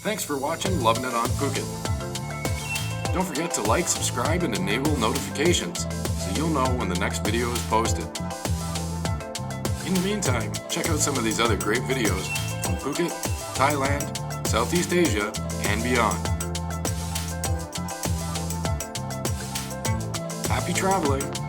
Thanks for watching Loving It on Phuket. Don't forget to like, subscribe, and enable notifications so you'll know when the next video is posted. In the meantime, check out some of these other great videos from Phuket, Thailand, Southeast Asia, and beyond. Happy traveling!